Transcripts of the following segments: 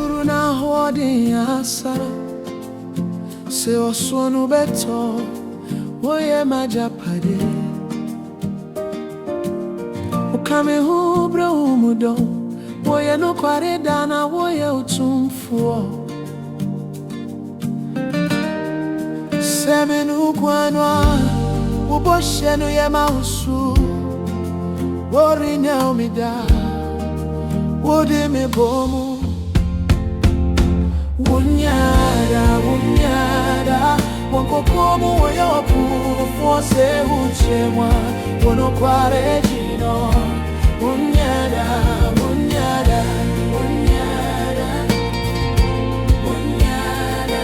Suru na hodi asara se osunu beto woye majapade ukame hubra umudo woye no kware dana woye utumfuo semenu kwanwa uboshenu ye mausu worinya umida wode me bomu Wunyada, wankokomu woyopu Fose uchemwa, wono kware jino Wunyada, wunyada, wunyada Wunyada,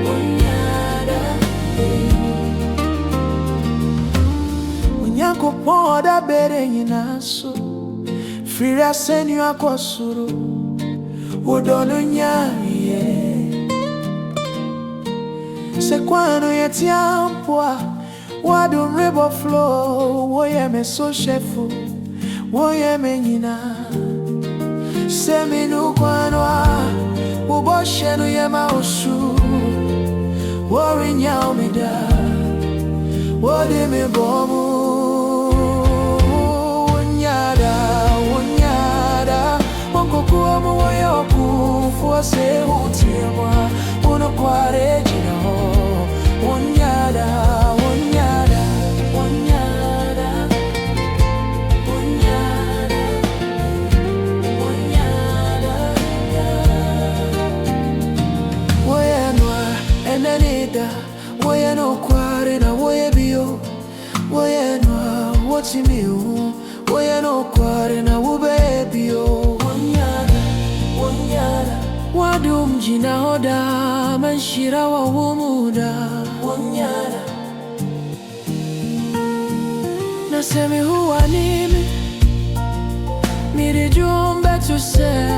wunyada Wunyako poda bere nyinaso Frira senyu akwasuru Wodono nyaye Se kwano yeti ampwa Wado river flow Woye me so shefu Woye me nyina Se minu kwano Uboshenu ye mausu Wori nyao mida Wode me bomu Wunyada, wunyada Wankokuwa muwoyoku Fose utiemwa Uno kware jino Wunyada, wunyada, wunyada Wunyada, wunyada Woyenwa enenida Woyeno kware na woye bio Woyenwa wotimiu Woyeno kware na ube bio Wadu mjina hoda manshira wa umuda Wunyada Nasemi huwa nimi Miri jumbe tuse